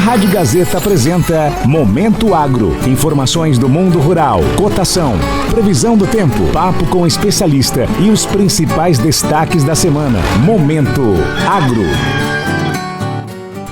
Rádio Gazeta apresenta Momento Agro. Informações do mundo rural, cotação, previsão do tempo, papo com especialista e os principais destaques da semana. Momento Agro.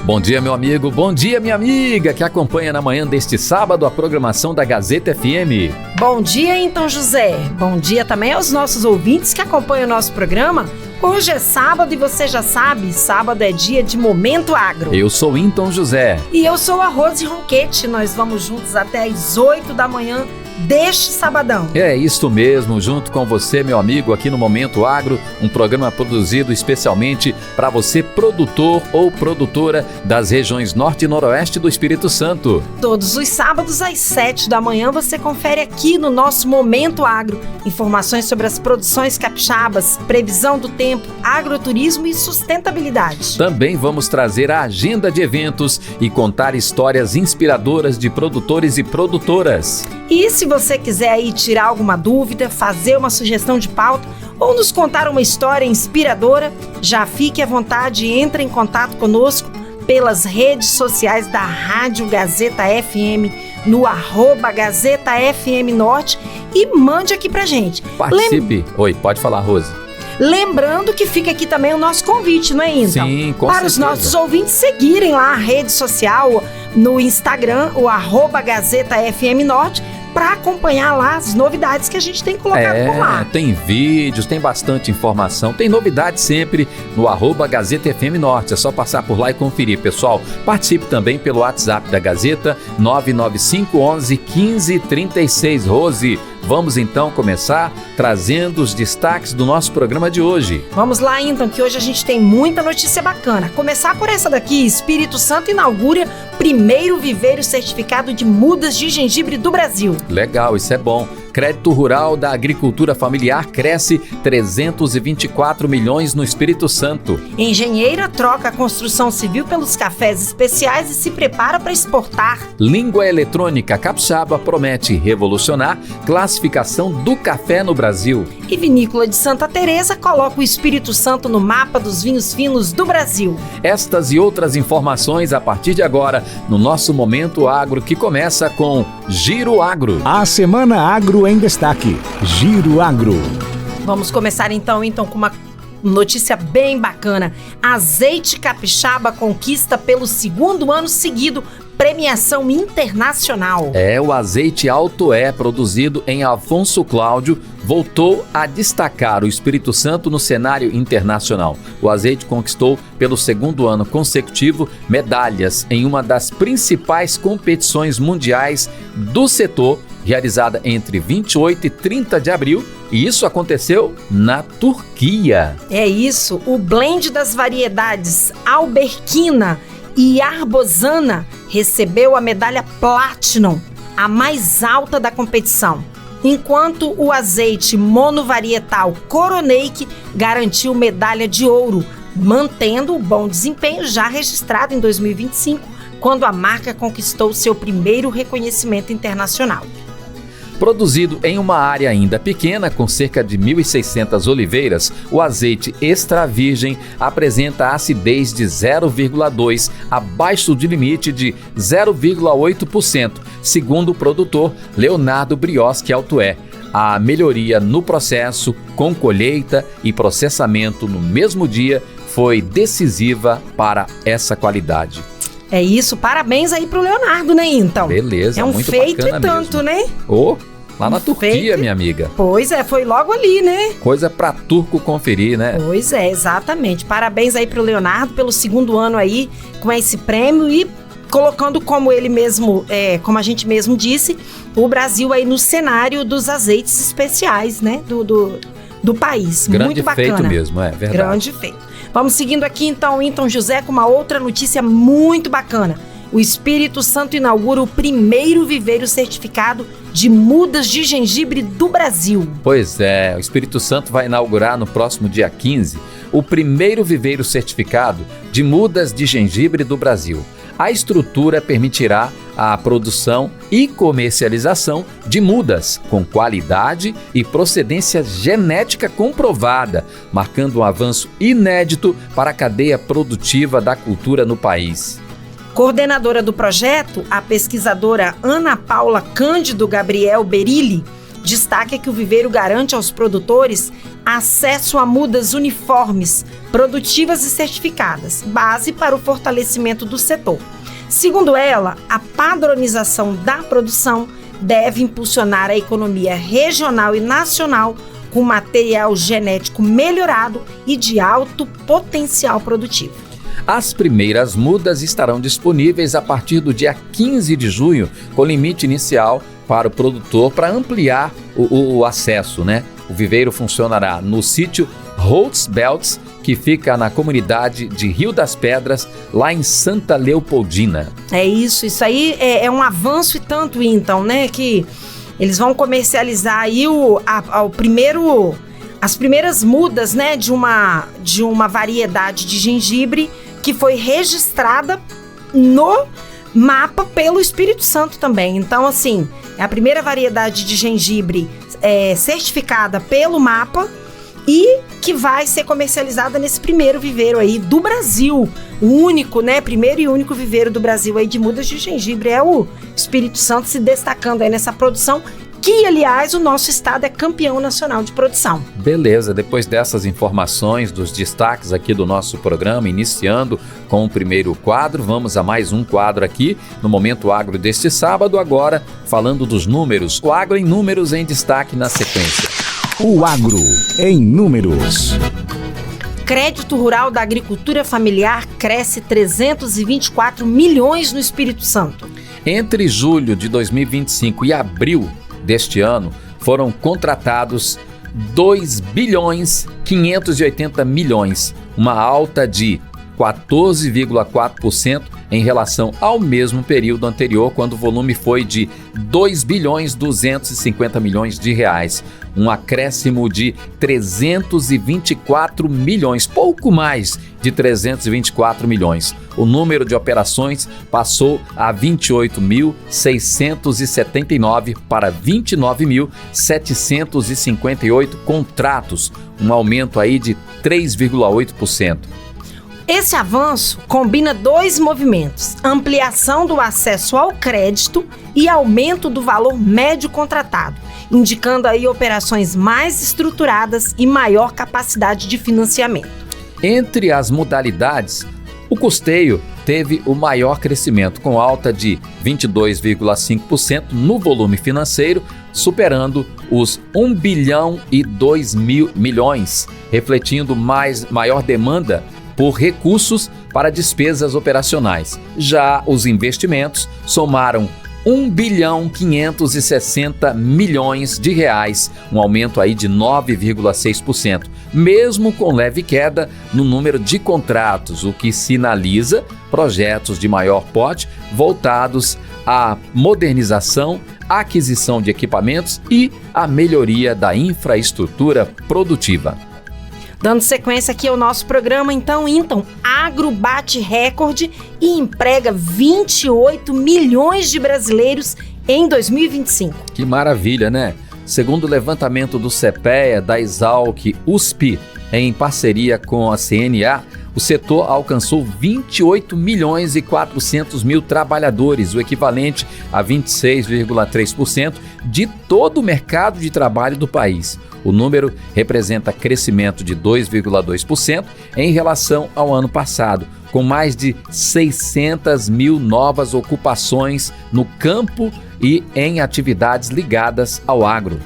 Bom dia, meu amigo, bom dia, minha amiga, que acompanha na manhã deste sábado a programação da Gazeta FM. Bom dia, então, José. Bom dia também aos nossos ouvintes que acompanham o nosso programa. Hoje é sábado e você já sabe, sábado é dia de Momento Agro. Eu sou Inton José. E eu sou a Rose Ronquete. Nós vamos juntos até às 8 da manhã deste sabadão. É isso mesmo, junto com você, meu amigo, aqui no Momento Agro, um programa produzido especialmente para você, produtor ou produtora das regiões norte e noroeste do Espírito Santo. Todos os sábados às 7 da manhã você confere aqui no nosso Momento Agro informações sobre as produções capixabas, previsão do tempo, agroturismo e sustentabilidade. Também vamos trazer a agenda de eventos e contar histórias inspiradoras de produtores e produtoras. E se você quiser aí tirar alguma dúvida, fazer uma sugestão de pauta ou nos contar uma história inspiradora, já fique à vontade e entre em contato conosco pelas redes sociais da Rádio Gazeta FM, no @Gazeta FM Norte e mande aqui pra gente. Participe. Oi, pode falar, Rose. Lembrando que fica aqui também o nosso convite, não é, então? Sim, com para certeza. Os nossos ouvintes seguirem lá a rede social, no Instagram, o @Gazeta FM Norte, para acompanhar lá as novidades que a gente tem colocado por lá. Tem vídeos, tem bastante informação, tem novidades sempre no @Gazeta FM Norte. É só passar por lá e conferir, pessoal. Participe também pelo WhatsApp da Gazeta, 995 11 15 36. Rose, vamos então começar trazendo os destaques do nosso programa de hoje. Vamos lá então, que hoje a gente tem muita notícia bacana. Começar por essa daqui: Espírito Santo inaugura primeiro viveiro certificado de mudas de gengibre do Brasil. Legal, isso é bom. Crédito rural da agricultura familiar cresce 324 milhões no Espírito Santo. Engenheira troca a construção civil pelos cafés especiais e se prepara para exportar. Língua eletrônica capixaba promete revolucionar classificação do café no Brasil. E Vinícola de Santa Teresa coloca o Espírito Santo no mapa dos vinhos finos do Brasil. Estas e outras informações a partir de agora no nosso Momento Agro, que começa com Giro Agro. A Semana Agro em destaque. Giro Agro. Vamos começar então com uma notícia bem bacana. Azeite capixaba conquista pelo segundo ano seguido premiação internacional. O azeite Alto É, produzido em Afonso Cláudio, voltou a destacar o Espírito Santo no cenário internacional. O azeite conquistou pelo segundo ano consecutivo medalhas em uma das principais competições mundiais do setor, realizada entre 28 e 30 de abril, e isso aconteceu na Turquia. É isso, o blend das variedades Alberquina e Arbosana recebeu a medalha Platinum, a mais alta da competição, enquanto o azeite monovarietal Coroneik garantiu medalha de ouro, mantendo o bom desempenho já registrado em 2025, quando a marca conquistou seu primeiro reconhecimento internacional. Produzido em uma área ainda pequena, com cerca de 1.600 oliveiras, o azeite extra virgem apresenta acidez de 0,2, abaixo do limite de 0,8%, segundo o produtor Leonardo Brioski Alto É. A melhoria no processo, com colheita e processamento no mesmo dia, foi decisiva para essa qualidade. É isso, parabéns aí pro Leonardo, né, então? Beleza, é um muito feito bacana e tanto, mesmo. né? Lá na Turquia, minha amiga. Pois é, foi logo ali, né? Coisa pra turco conferir, né? Pois é, exatamente. Parabéns aí pro Leonardo pelo segundo ano aí com esse prêmio e colocando como ele mesmo, como a gente mesmo disse, o Brasil aí no cenário dos azeites especiais, né? Do país. Grande muito bacana. feito mesmo, é verdade. Grande feito. Vamos seguindo aqui então, Inton José, com uma outra notícia muito bacana. O Espírito Santo inaugura o primeiro viveiro certificado de mudas de gengibre do Brasil. Pois é, o Espírito Santo vai inaugurar no próximo dia 15 o primeiro viveiro certificado de mudas de gengibre do Brasil. A estrutura permitirá a produção e comercialização de mudas com qualidade e procedência genética comprovada, marcando um avanço inédito para a cadeia produtiva da cultura no país. Coordenadora do projeto, a pesquisadora Ana Paula Cândido Gabriel Berilli destaca que o viveiro garante aos produtores acesso a mudas uniformes, produtivas e certificadas, base para o fortalecimento do setor. Segundo ela, a padronização da produção deve impulsionar a economia regional e nacional com material genético melhorado e de alto potencial produtivo. As primeiras mudas estarão disponíveis a partir do dia 15 de junho, com limite inicial para o produtor para ampliar o acesso, né? O viveiro funcionará no sítio Holtz Belts, que fica na comunidade de Rio das Pedras, lá em Santa Leopoldina. É isso aí é um avanço e tanto, então, né? Que eles vão comercializar aí as primeiras mudas, né? De uma variedade de gengibre que foi registrada no mapa pelo Espírito Santo também. Então, assim, é a primeira variedade de gengibre certificada pelo mapa e que vai ser comercializada nesse primeiro viveiro aí do Brasil. O único, né? Primeiro e único viveiro do Brasil aí de mudas de gengibre é o Espírito Santo, se destacando aí nessa produção, que, aliás, o nosso estado é campeão nacional de produção. Beleza, depois dessas informações, dos destaques aqui do nosso programa, iniciando com o primeiro quadro, vamos a mais um quadro aqui no Momento Agro deste sábado, agora falando dos números. O Agro em Números em destaque na sequência. O Agro em Números. Crédito rural da agricultura familiar cresce 324 milhões no Espírito Santo. Entre julho de 2025 e abril deste ano, foram contratados 2 bilhões 580 milhões, uma alta de 14,4% em relação ao mesmo período anterior, quando o volume foi de 2 bilhões 250 milhões de reais, um acréscimo de 324 milhões, pouco mais de 324 milhões. O número de operações passou a 28.679 para 29.758 contratos, um aumento aí de 3,8%. Esse avanço combina dois movimentos: ampliação do acesso ao crédito e aumento do valor médio contratado, indicando aí operações mais estruturadas e maior capacidade de financiamento. Entre as modalidades, o custeio teve o maior crescimento, com alta de 22,5% no volume financeiro, superando os 1 bilhão e 2 mil milhões, refletindo maior demanda por recursos para despesas operacionais. Já os investimentos somaram 1 bilhão 560 milhões de reais, um aumento aí de 9,6%, mesmo com leve queda no número de contratos, o que sinaliza projetos de maior porte voltados à modernização, aquisição de equipamentos e à melhoria da infraestrutura produtiva. Dando sequência aqui ao nosso programa, então, Agro bate recorde e emprega 28 milhões de brasileiros em 2025. Que maravilha, né? Segundo o levantamento do CPEA, da Exalc USP, em parceria com a CNA, o setor alcançou 28 milhões e 400 mil trabalhadores, o equivalente a 26,3% de todo o mercado de trabalho do país. O número representa crescimento de 2,2% em relação ao ano passado, com mais de 600 mil novas ocupações no campo e em atividades ligadas ao agro.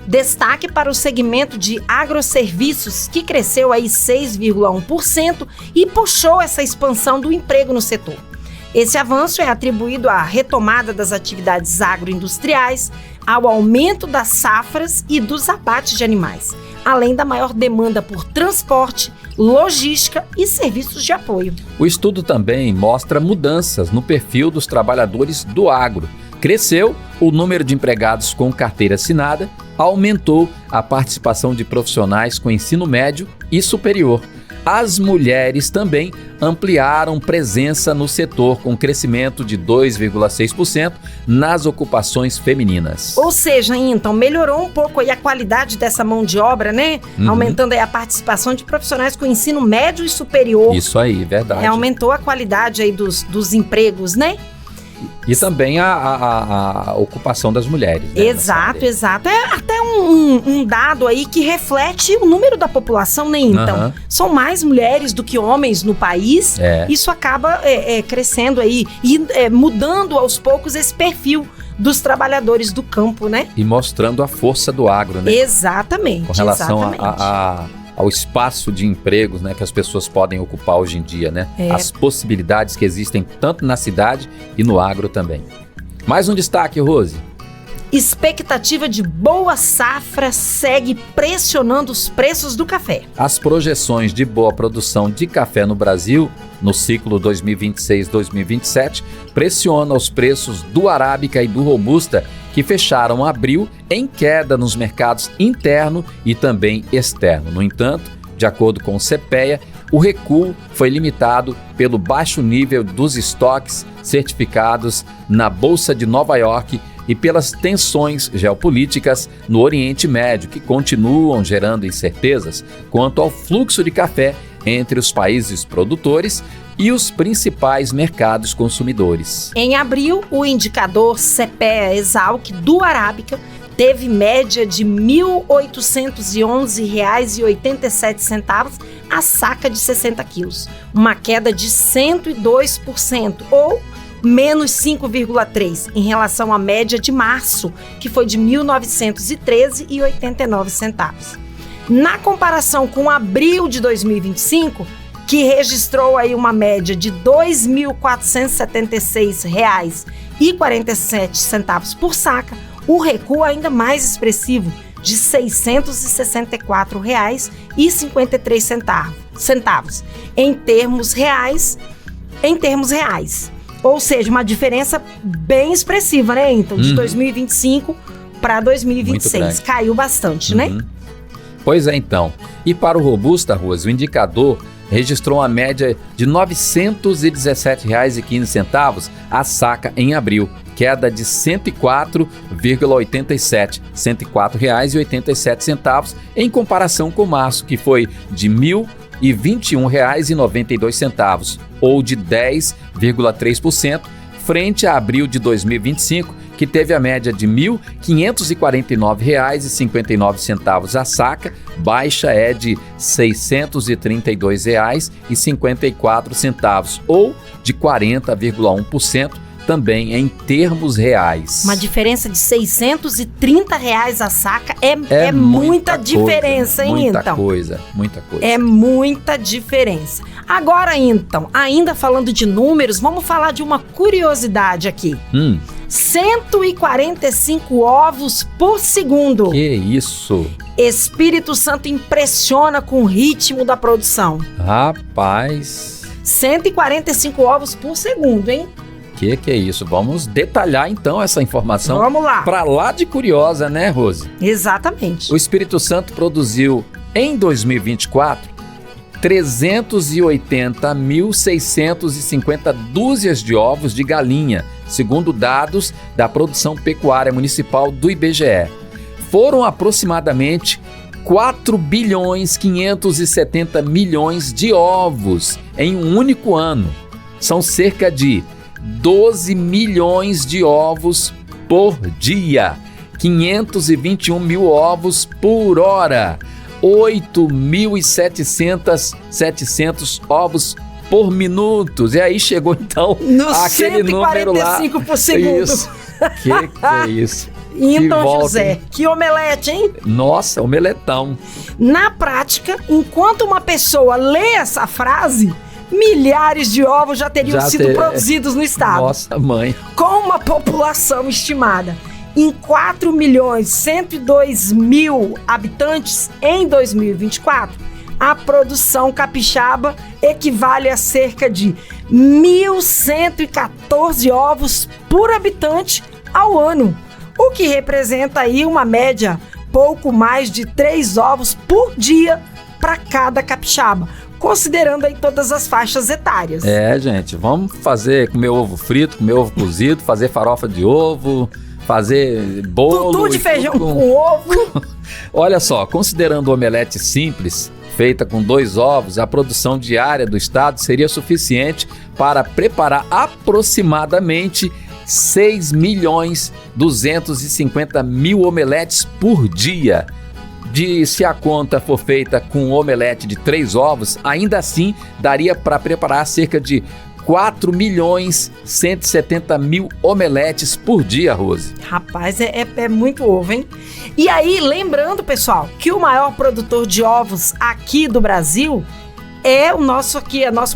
Destaque para o segmento de agroserviços, que cresceu aí 6,1% e puxou essa expansão do emprego no setor. Esse avanço é atribuído à retomada das atividades agroindustriais, ao aumento das safras e dos abates de animais, além da maior demanda por transporte, logística e serviços de apoio. O estudo também mostra mudanças no perfil dos trabalhadores do agro. Cresceu o número de empregados com carteira assinada, aumentou a participação de profissionais com ensino médio e superior. As mulheres também ampliaram presença no setor, com crescimento de 2,6% nas ocupações femininas. Ou seja, então, melhorou um pouco aí a qualidade dessa mão de obra, né? Aumentando aí a participação de profissionais com ensino médio e superior. Isso aí, verdade. Aumentou a qualidade aí dos empregos, né? E também a ocupação das mulheres. Né, exato. É até um dado aí que reflete o número da população, né? Então, são mais mulheres do que homens no país. Isso acaba crescendo aí e mudando aos poucos esse perfil dos trabalhadores do campo, né? E mostrando a força do agro, né? Exatamente. Com relação ao espaço de empregos, né, que as pessoas podem ocupar hoje em dia, né? As possibilidades que existem tanto na cidade e no agro também. Mais um destaque, Rose. Expectativa de boa safra segue pressionando os preços do café. As projeções de boa produção de café no Brasil, no ciclo 2026-2027, pressionam os preços do Arábica e do Robusta, que fecharam abril em queda nos mercados interno e também externo. No entanto, de acordo com o CPEA, o recuo foi limitado pelo baixo nível dos estoques certificados na Bolsa de Nova York e pelas tensões geopolíticas no Oriente Médio, que continuam gerando incertezas quanto ao fluxo de café entre os países produtores e os principais mercados consumidores. Em abril, o indicador CPEA-Esalq do Arábica teve média de R$ 1.811,87 a saca de 60 quilos, uma queda de 102%, ou menos 5,3% em relação à média de março, que foi de R$ 1.913,89. Na comparação com abril de 2025, que registrou aí uma média de R$ 2.476,47 por saca, o recuo ainda mais expressivo, de R$ 664,53 em termos reais. Ou seja, uma diferença bem expressiva, né? Então, de 2025 para 2026. Caiu bastante, né? Pois é, então. E para o Robusta, Rose, o indicador registrou uma média de R$ 917,15 a saca em abril, queda de R$ 104,87, R$ 104,87 em comparação com março, que foi de R$ 1.021,92, ou de 10,3%, frente a abril de 2025, que teve a média de R$ 1.549,59 a saca, baixa é de R$ 632,54, ou de 40,1%, também em termos reais. Uma diferença de R$ 630 a saca é muita diferença, hein, então? Muita coisa. É muita diferença. Agora, então, ainda falando de números, vamos falar de uma curiosidade aqui. 145 ovos por segundo. Que isso? Espírito Santo impressiona com o ritmo da produção. Rapaz. 145 ovos por segundo, hein? Que é isso? Vamos detalhar então essa informação. Vamos lá. Pra lá de curiosa, né, Rose? Exatamente. O Espírito Santo produziu em 2024 380.650 dúzias de ovos de galinha, segundo dados da produção pecuária municipal do IBGE. Foram aproximadamente 4.570 bilhões de ovos em um único ano. São cerca de 12 milhões de ovos por dia, 521 mil ovos por hora, 8.700 ovos por minuto. E aí chegou então aquele número lá. 145 por segundo. Isso. Que é isso? Então, José, que omelete, hein? Nossa, omeletão. Na prática, enquanto uma pessoa lê essa frase, milhares de ovos já teriam sido produzidos no estado. Nossa, mãe. Com uma população estimada em 4.102.000 habitantes em 2024, a produção capixaba equivale a cerca de 1.114 ovos por habitante ao ano, o que representa aí uma média pouco mais de 3 ovos por dia para cada capixaba. considerando aí todas as faixas etárias. Gente, vamos comer ovo frito, comer ovo cozido, fazer farofa de ovo, fazer bolo. Tutu de feijão com ovo. Olha só, considerando o omelete simples, feita com 2 ovos, a produção diária do estado seria suficiente para preparar aproximadamente 6.250.000 omeletes por dia. Se a conta for feita com um omelete de 3 ovos, ainda assim daria para preparar cerca de 4.170.000 omeletes por dia, Rose. Rapaz, é muito ovo, hein? E aí, lembrando, pessoal, que o maior produtor de ovos aqui do Brasil é o nosso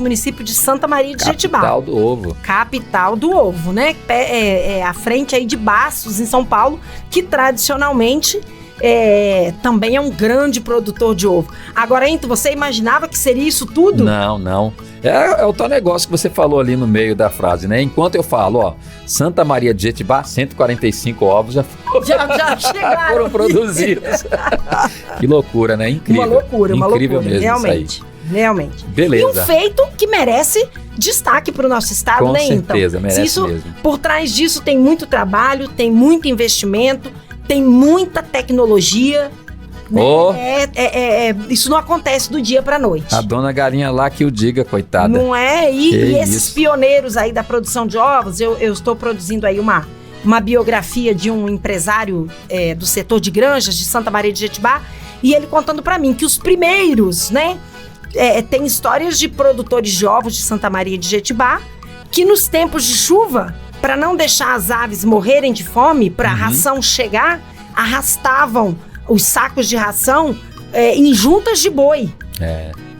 município de Santa Maria de Jetibá. Capital do ovo. Capital do ovo, né? É à frente aí de Bastos, em São Paulo, que tradicionalmente também é um grande produtor de ovo. Agora, Ento, você imaginava que seria isso tudo? Não. É o tal negócio que você falou ali no meio da frase, né? Enquanto eu falo, Santa Maria de Jetibá, 145 ovos já chegaram. Foram produzidos. Que loucura, né? Incrível. Uma loucura mesmo, realmente. Isso aí. Realmente. Beleza. E um feito que merece destaque para o nosso estado, né, então? Com certeza, merece mesmo. Por trás disso tem muito trabalho, tem muito investimento, tem muita tecnologia. Né? Isso não acontece do dia para noite. A dona Galinha lá que o diga, coitada. Não é? E esses pioneiros aí da produção de ovos, eu estou produzindo aí uma biografia de um empresário do setor de granjas de Santa Maria de Jetibá, e ele contando para mim que os primeiros, né? Tem histórias de produtores de ovos de Santa Maria de Jetibá que nos tempos de chuva, para não deixar as aves morrerem de fome, para a ração chegar, arrastavam os sacos de ração em juntas de boi.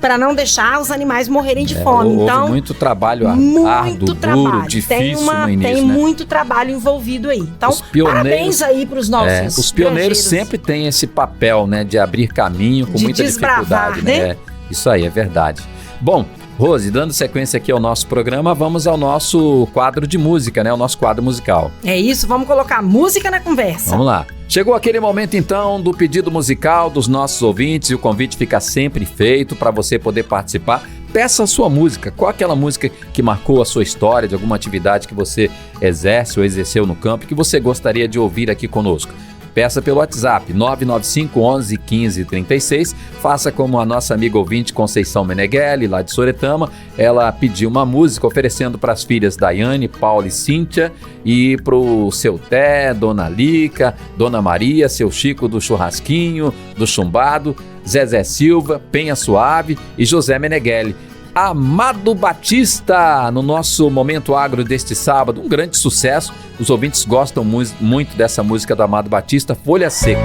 Para não deixar os animais morrerem de fome. Então, muito trabalho árduo, duro, difícil no início, tem muito trabalho envolvido aí. Então, parabéns aí para os nossos os pioneiros sempre têm esse papel, né, de abrir caminho com muita dificuldade, né? Isso aí, é verdade. Bom, Rose, dando sequência aqui ao nosso programa, vamos ao nosso quadro de música, né? O nosso quadro musical. É isso, vamos colocar música na conversa. Vamos lá. Chegou aquele momento, então, do pedido musical dos nossos ouvintes, e o convite fica sempre feito para você poder participar. Peça a sua música. Qual aquela música que marcou a sua história, de alguma atividade que você exerce ou exerceu no campo, que você gostaria de ouvir aqui conosco? Peça pelo WhatsApp 995 11 15 36. Faça como a nossa amiga ouvinte Conceição Meneghelli, lá de Soretama. Ela pediu uma música oferecendo para as filhas Daiane, Paula e Cíntia, e para o seu Té, Dona Lica, Dona Maria, seu Chico do Churrasquinho, do Chumbado, Zezé Silva, Penha Suave e José Meneghelli. Amado Batista, no nosso Momento Agro deste sábado, um grande sucesso. Os ouvintes gostam muito dessa música do Amado Batista, Folha Seca.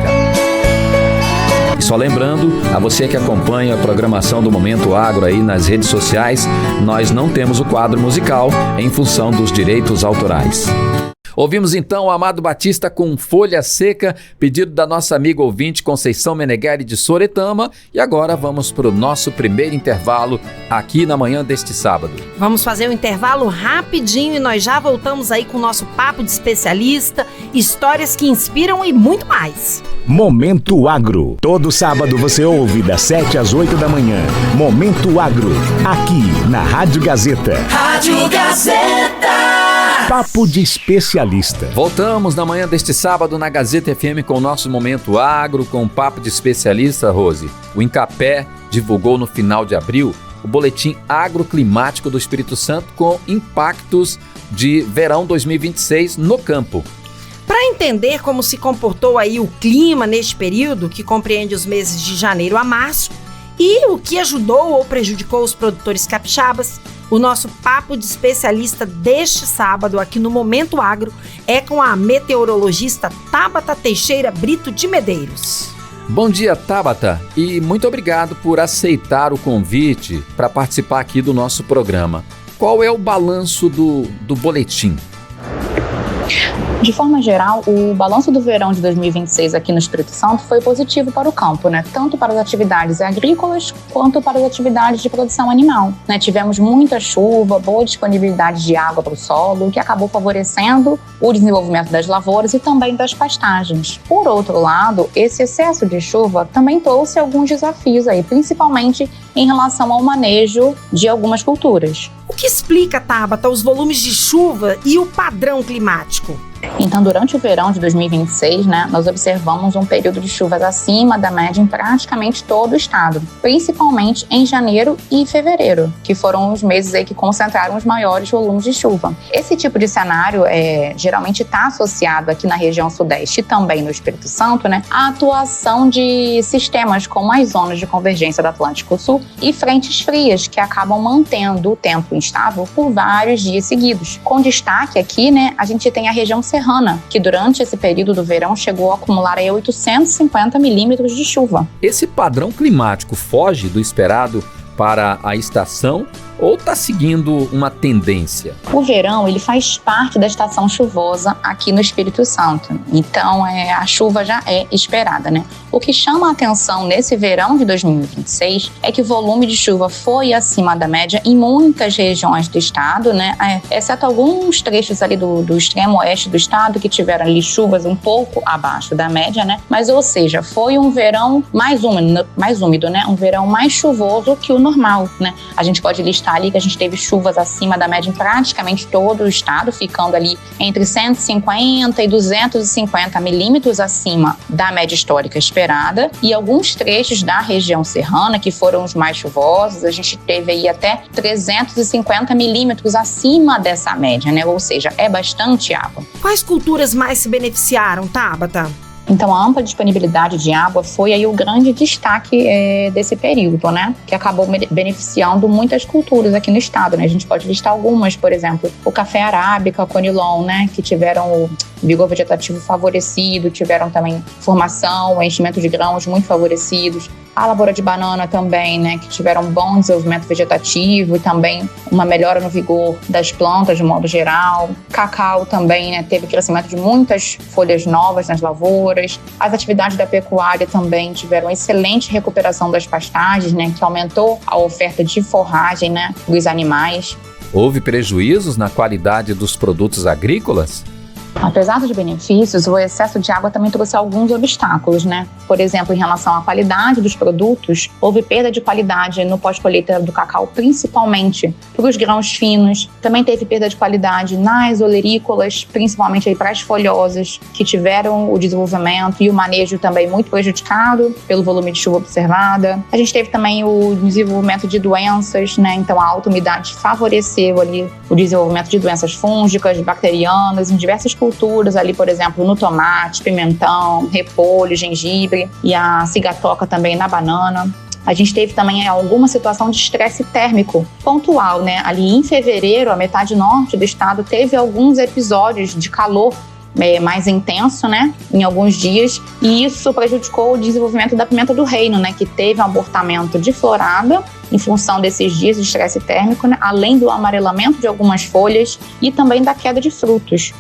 E só lembrando, a você que acompanha a programação do Momento Agro aí nas redes sociais, nós não temos o quadro musical em função dos direitos autorais. Ouvimos então o Amado Batista com Folha Seca, pedido da nossa amiga ouvinte Conceição Meneghelli de Soretama. E agora vamos para o nosso primeiro intervalo aqui na manhã deste sábado. Vamos fazer um intervalo rapidinho e nós já voltamos aí com o nosso papo de especialista, histórias que inspiram e muito mais. Momento Agro. Todo sábado você ouve das 7 às 8 da manhã. Momento Agro, aqui na Rádio Gazeta. Rádio Gazeta. Papo de especialista. Voltamos na manhã deste sábado na Gazeta FM com o nosso Momento Agro, com o Papo de Especialista, Rose. O Incapé divulgou no final de abril o Boletim Agroclimático do Espírito Santo com impactos de verão 2026 no campo. Para entender como se comportou aí o clima neste período, que compreende os meses de janeiro a março, e o que ajudou ou prejudicou os produtores capixabas, o nosso papo de especialista deste sábado aqui no Momento Agro é com a meteorologista Tabata Teixeira Brito de Medeiros. Bom dia, Tabata, e muito obrigado por aceitar o convite para participar aqui do nosso programa. Qual é o balanço do boletim? De forma geral, o balanço do verão de 2026 aqui no Espírito Santo foi positivo para o campo, né? Tanto para as atividades agrícolas quanto para as atividades de produção animal, né? Tivemos muita chuva, boa disponibilidade de água para o solo, o que acabou favorecendo o desenvolvimento das lavouras e também das pastagens. Por outro lado, esse excesso de chuva também trouxe alguns desafios aí, principalmente em relação ao manejo de algumas culturas. O que explica, Tabata, os volumes de chuva e o padrão climático? Então, durante o verão de 2026, nós observamos um período de chuvas acima da média em praticamente todo o estado, principalmente em janeiro e fevereiro, que foram os meses aí que concentraram os maiores volumes de chuva. Esse tipo de cenário geralmente está associado aqui na região sudeste e também no Espírito Santo, à atuação de sistemas como as zonas de convergência do Atlântico Sul e frentes frias, que acabam mantendo o tempo instável por vários dias seguidos. Com destaque aqui, a gente tem a região serrana, que durante esse período do verão chegou a acumular 850 milímetros de chuva. Esse padrão climático foge do esperado para a estação ou está seguindo uma tendência? O verão, ele faz parte da estação chuvosa aqui no Espírito Santo. Então, a chuva já é esperada, O que chama a atenção nesse verão de 2026 é que o volume de chuva foi acima da média em muitas regiões do estado, exceto alguns trechos ali do extremo oeste do estado que tiveram ali chuvas um pouco abaixo da média, Mas, ou seja, foi um verão mais úmido, Um verão mais chuvoso que o normal, A gente pode listar ali que a gente teve chuvas acima da média em praticamente todo o estado, ficando ali entre 150 e 250 milímetros acima da média histórica esperada, e alguns trechos da região serrana, que foram os mais chuvosos, a gente teve aí até 350 milímetros acima dessa média, Ou seja, é bastante água. Quais culturas mais se beneficiaram, Tabata? Então, a ampla disponibilidade de água foi aí o grande destaque desse período, que acabou beneficiando muitas culturas aqui no estado, A gente pode listar algumas, por exemplo, o café arábica, conilon, que tiveram o vigor vegetativo favorecido, tiveram também formação, enchimento de grãos muito favorecidos. A lavoura de banana também, que tiveram um bom desenvolvimento vegetativo e também uma melhora no vigor das plantas de modo geral. Cacau também, teve crescimento de muitas folhas novas nas lavouras. As atividades da pecuária também tiveram excelente recuperação das pastagens, que aumentou a oferta de forragem, dos animais. Houve prejuízos na qualidade dos produtos agrícolas? Apesar dos benefícios, o excesso de água também trouxe alguns obstáculos, Por exemplo, em relação à qualidade dos produtos, houve perda de qualidade no pós-colheita do cacau, principalmente para os grãos finos. Também teve perda de qualidade nas olerícolas, principalmente para as folhosas, que tiveram o desenvolvimento e o manejo também muito prejudicado pelo volume de chuva observada. A gente teve também o desenvolvimento de doenças, Então a alta umidade favoreceu ali o desenvolvimento de doenças fúngicas, bacterianas, em diversas culturas ali, por exemplo, no tomate, pimentão, repolho, gengibre e a cigatoca também na banana. A gente teve também alguma situação de estresse térmico pontual, Ali em fevereiro, a metade norte do estado teve alguns episódios de calor mais intenso, em alguns dias, e isso prejudicou o desenvolvimento da pimenta do reino, que teve um abortamento de florada em função desses dias de estresse térmico, além do amarelamento de algumas folhas e também da queda de frutos,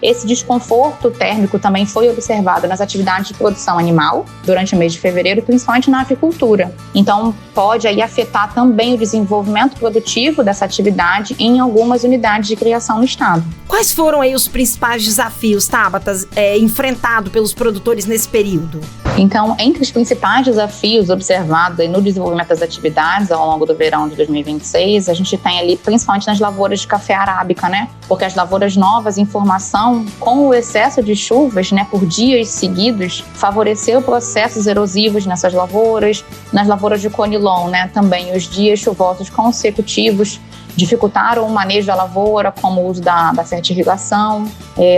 Esse desconforto térmico também foi observado nas atividades de produção animal durante o mês de fevereiro, principalmente na avicultura. Então, pode aí afetar também o desenvolvimento produtivo dessa atividade em algumas unidades de criação no estado. Quais foram aí os principais desafios, Tabata, enfrentados pelos produtores nesse período? Então, entre os principais desafios observados aí no desenvolvimento das atividades ao longo do verão de 2026, a gente tem ali principalmente nas lavouras de café arábica, Porque as lavouras novas em formação, com o excesso de chuvas, por dias seguidos, favoreceu processos erosivos nessas lavouras. Nas lavouras de conilon, também os dias chuvosos consecutivos dificultaram o manejo da lavoura, como o uso da fertirrigação.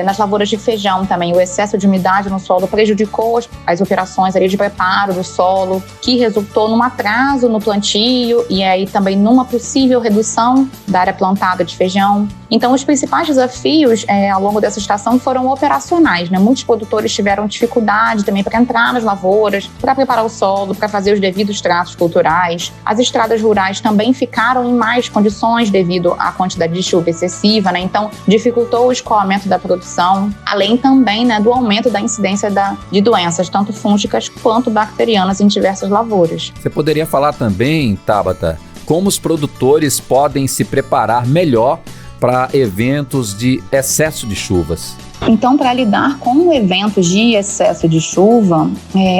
Nas lavouras de feijão também, o excesso de umidade no solo prejudicou as operações ali de preparo do solo, que resultou num atraso no plantio e aí também numa possível redução da área plantada de feijão. Então, os principais desafios ao longo dessa estação foram operacionais, Muitos produtores tiveram dificuldade também para entrar nas lavouras, para preparar o solo, para fazer os devidos tratos culturais. As estradas rurais também ficaram em más condições condições devido à quantidade de chuva excessiva, né? Então, dificultou o escoamento da produção, além também, né, do aumento da incidência de doenças, tanto fúngicas quanto bacterianas em diversas lavouras. Você poderia falar também, Tabata, como os produtores podem se preparar melhor para eventos de excesso de chuvas? Então, para lidar com eventos de excesso de chuva,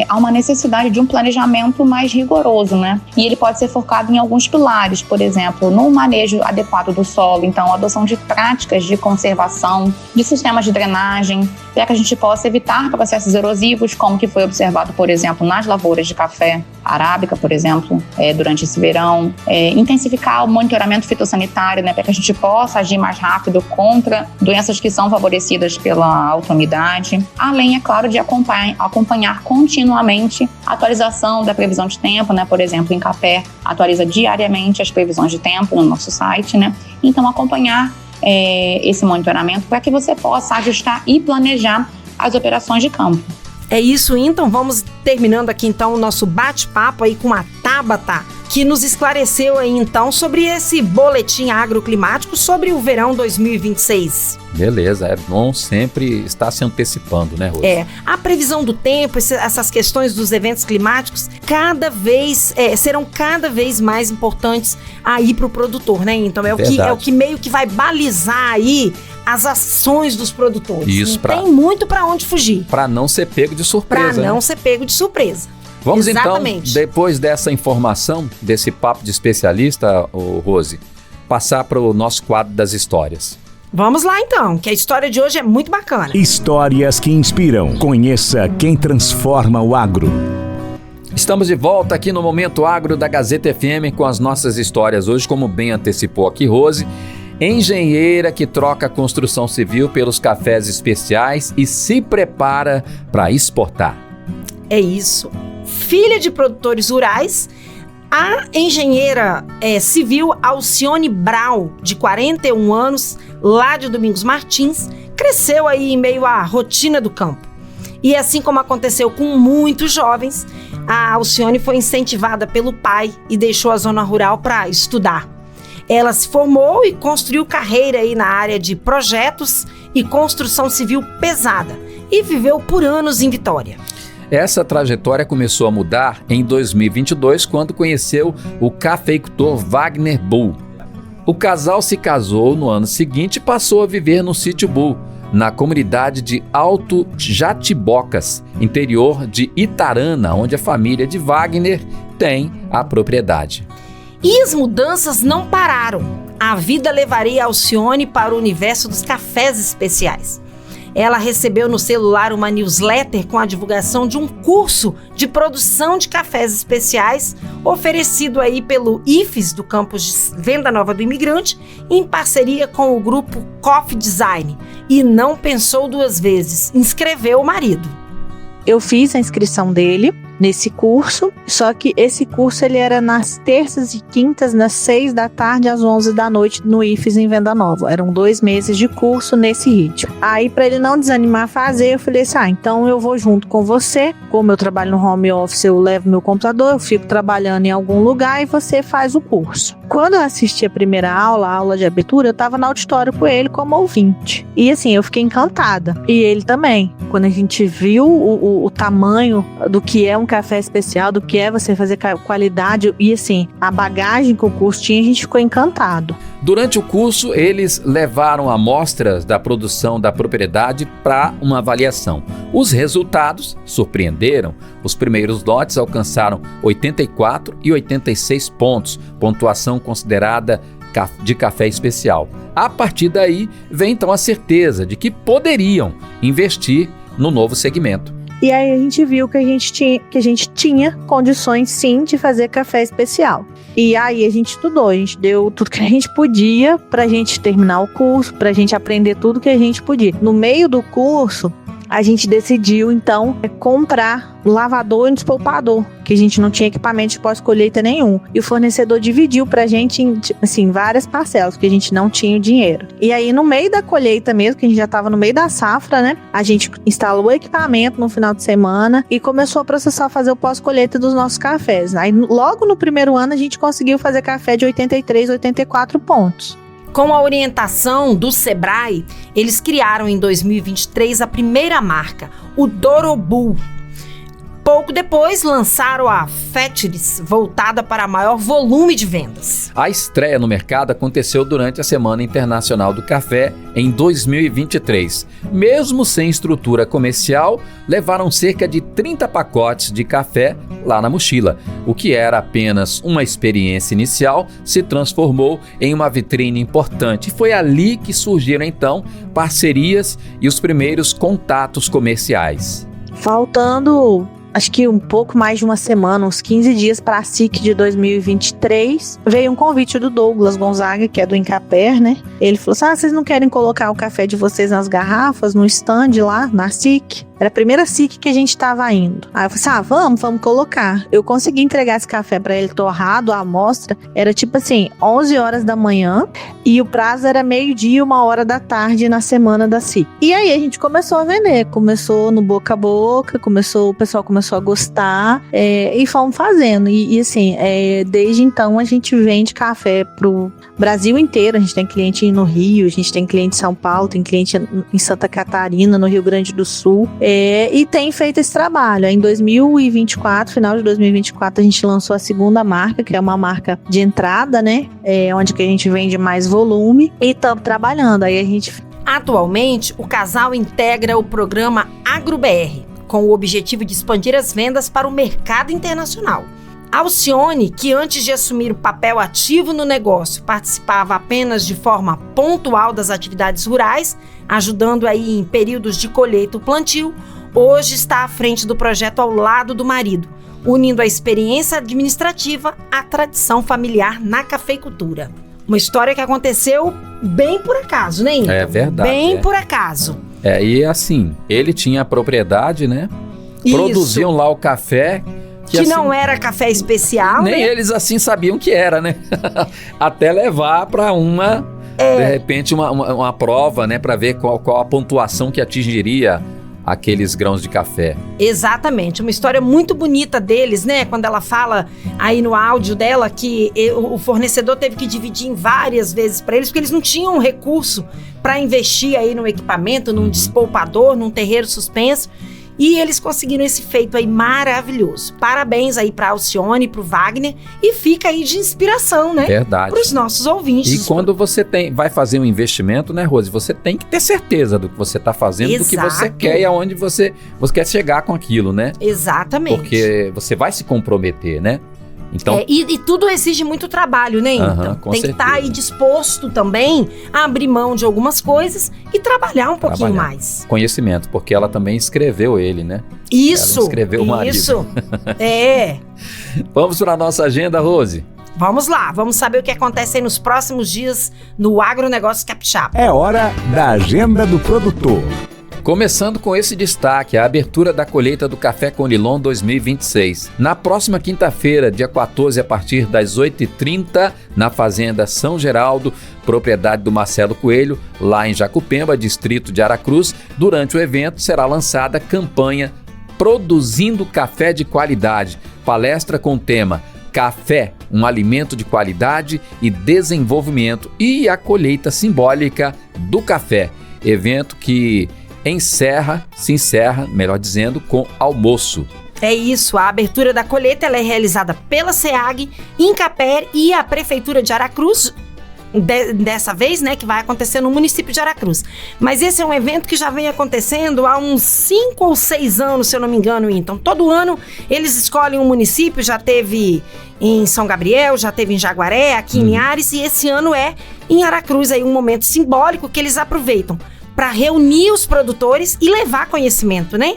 há uma necessidade de um planejamento mais rigoroso, né? E ele pode ser focado em alguns pilares, por exemplo, no manejo adequado do solo, então a adoção de práticas de conservação, de sistemas de drenagem, para que a gente possa evitar processos erosivos, como que foi observado, por exemplo, nas lavouras de café arábica, por exemplo, durante esse verão. Intensificar o monitoramento fitossanitário, né, para que a gente possa agir mais rápido contra doenças que são favorecidas pela alta umidade, além, é claro, de acompanhar continuamente a atualização da previsão de tempo, né? Por exemplo, em Café atualiza diariamente as previsões de tempo no nosso site, né? Então, acompanhar esse monitoramento para que você possa ajustar e planejar as operações de campo. É isso, então vamos terminando aqui então o nosso bate-papo aí com a Tabata, que nos esclareceu aí então sobre esse boletim agroclimático sobre o verão 2026. Beleza, é bom sempre estar se antecipando, né, Rose? A previsão do tempo, essas questões dos eventos climáticos serão cada vez mais importantes aí para o produtor, né? Então é o que meio que vai balizar aí as ações dos produtores. Isso, tem muito para onde fugir. Para não ser pego de surpresa. Para não ser pego de surpresa. Vamos Exatamente. Então, depois dessa informação, desse papo de especialista, Rose, passar para o nosso quadro das histórias. Vamos lá então, que a história de hoje é muito bacana. Histórias que inspiram. Conheça quem transforma o agro. Estamos de volta aqui no Momento Agro da Gazeta FM com as nossas histórias hoje, como bem antecipou aqui Rose, engenheira que troca a construção civil pelos cafés especiais e se prepara para exportar. É isso. Filha de produtores rurais, a engenheira civil Alcione Brau, de 41 anos, lá de Domingos Martins, cresceu aí em meio à rotina do campo. E assim como aconteceu com muitos jovens, a Alcione foi incentivada pelo pai e deixou a zona rural para estudar. Ela se formou e construiu carreira aí na área de projetos e construção civil pesada e viveu por anos em Vitória. Essa trajetória começou a mudar em 2022, quando conheceu o cafeicultor Wagner Bull. O casal se casou no ano seguinte e passou a viver no sítio Bull, na comunidade de Alto Jatibocas, interior de Itarana, onde a família de Wagner tem a propriedade. E as mudanças não pararam. A vida levaria Alcione para o universo dos cafés especiais. Ela recebeu no celular uma newsletter com a divulgação de um curso de produção de cafés especiais oferecido aí pelo IFES do campus de Venda Nova do Imigrante em parceria com o grupo Coffee Design e não pensou duas vezes, inscreveu o marido. Eu fiz a inscrição dele nesse curso, só que esse curso ele era nas terças e quintas, nas 6 da tarde às 11 da noite no IFES em Venda Nova. Eram 2 meses de curso nesse ritmo. Aí, para ele não desanimar a fazer, eu falei assim, então eu vou junto com você. Como eu trabalho no home office, eu levo meu computador, eu fico trabalhando em algum lugar e você faz o curso. Quando eu assisti a primeira aula, a aula de abertura, eu estava no auditório com ele como ouvinte. E assim, eu fiquei encantada. E ele também. Quando a gente viu o tamanho do que é um café especial, do que é você fazer qualidade e assim, a bagagem que o curso tinha, a gente ficou encantado. Durante o curso, eles levaram amostras da produção da propriedade para uma avaliação. Os resultados surpreenderam. Os primeiros lotes alcançaram 84 e 86 pontos, pontuação considerada de café especial. A partir daí, vem então a certeza de que poderiam investir no novo segmento. E aí a gente viu que a gente tinha condições sim de fazer café especial. E aí a gente estudou, a gente deu tudo que a gente podia pra gente terminar o curso, pra gente aprender tudo que a gente podia. No meio do curso, a gente decidiu, então, comprar lavador e despolpador, que a gente não tinha equipamento de pós-colheita nenhum. E o fornecedor dividiu pra gente em, assim, várias parcelas, porque a gente não tinha o dinheiro. E aí, no meio da colheita mesmo, que a gente já tava no meio da safra, né? A gente instalou o equipamento no final de semana e começou a processar, fazer o pós-colheita dos nossos cafés. Aí, logo no primeiro ano, a gente conseguiu fazer café de 83, 84 pontos. Com a orientação do Sebrae, eles criaram em 2023 a primeira marca, o Dorobu. Pouco depois, lançaram a Fétiris, voltada para maior volume de vendas. A estreia no mercado aconteceu durante a Semana Internacional do Café em 2023. Mesmo sem estrutura comercial, levaram cerca de 30 pacotes de café lá na mochila. O que era apenas uma experiência inicial se transformou em uma vitrine importante. Foi ali que surgiram, então, parcerias e os primeiros contatos comerciais. Faltando, acho que um pouco mais de uma semana, uns 15 dias para a SIC de 2023, veio um convite do Douglas Gonzaga, que é do Incaper, né? Ele falou assim, vocês não querem colocar o café de vocês nas garrafas, no stand lá, na SIC? Era a primeira SIC que a gente estava indo. Aí eu falei assim, vamos colocar. Eu consegui entregar esse café para ele torrado, a amostra. Era tipo assim, 11 horas da manhã e o prazo era 12:00, 1h da tarde na semana da SIC. E aí a gente começou a vender. Começou no boca a boca, o pessoal começou a gostar e fomos fazendo. E assim, desde então a gente vende café pro Brasil inteiro. A gente tem cliente no Rio, a gente tem cliente em São Paulo, tem cliente em Santa Catarina, no Rio Grande do Sul. E tem feito esse trabalho. Em 2024, final de 2024, a gente lançou a segunda marca, que é uma marca de entrada, né? Onde que a gente vende mais volume. E estamos trabalhando. Aí a gente... Atualmente, o casal integra o programa AgroBR, com o objetivo de expandir as vendas para o mercado internacional. Alcione, que antes de assumir o papel ativo no negócio, participava apenas de forma pontual das atividades rurais, ajudando aí em períodos de colheita ou plantio, hoje está à frente do projeto ao lado do marido, unindo a experiência administrativa à tradição familiar na cafeicultura. Uma história que aconteceu bem por acaso, né, Inton? É verdade. Bem por acaso. E assim, ele tinha a propriedade, né? Isso. Produziam lá o café... Que assim, não era café especial, nem né? eles assim sabiam que era, né? Até levar para de repente, uma prova, né? Para ver qual a pontuação que atingiria aqueles grãos de café. Exatamente, uma história muito bonita deles, né? Quando ela fala aí no áudio dela que o fornecedor teve que dividir em várias vezes para eles, porque eles não tinham recurso para investir aí no equipamento, num despolpador, num terreiro suspenso. E eles conseguiram esse feito aí maravilhoso. Parabéns aí pra Alcione, pro Wagner. E fica aí de inspiração, né? Verdade. Pros nossos ouvintes. E quando você vai fazer um investimento, né, Rose? Você tem que ter certeza do que você tá fazendo, Exato. do que você quer e aonde você quer chegar com aquilo, né? Exatamente. Porque você vai se comprometer, né? Então... E tudo exige muito trabalho, né, então? Tem que estar aí disposto também a abrir mão de algumas coisas e trabalhar um pouquinho mais. Conhecimento, porque ela também escreveu ele, né? Isso, ela escreveu o marido. Isso, Vamos para a nossa agenda, Rose? Vamos lá, vamos saber o que acontece aí nos próximos dias no Agronegócio Capixaba. É hora da agenda do produtor. Começando com esse destaque, a abertura da colheita do Café Conilon 2026. Na próxima quinta-feira, dia 14, a partir das 8h30, na Fazenda São Geraldo, propriedade do Marcelo Coelho, lá em Jacupemba, distrito de Aracruz. Durante o evento será lançada a campanha Produzindo Café de Qualidade, palestra com o tema Café, um alimento de qualidade e desenvolvimento, e a colheita simbólica do café. Evento que se encerra, melhor dizendo, com almoço. É isso, a abertura da colheita ela é realizada pela SEAG, Incaper e a Prefeitura de Aracruz, dessa vez, né, que vai acontecer no município de Aracruz. Mas esse é um evento que já vem acontecendo há uns 5 ou 6 anos, se eu não me engano, então. Todo ano eles escolhem um município, já teve em São Gabriel, já teve em Jaguaré, aqui em Linhares, e esse ano é em Aracruz, aí um momento simbólico que eles aproveitam para reunir os produtores e levar conhecimento, né?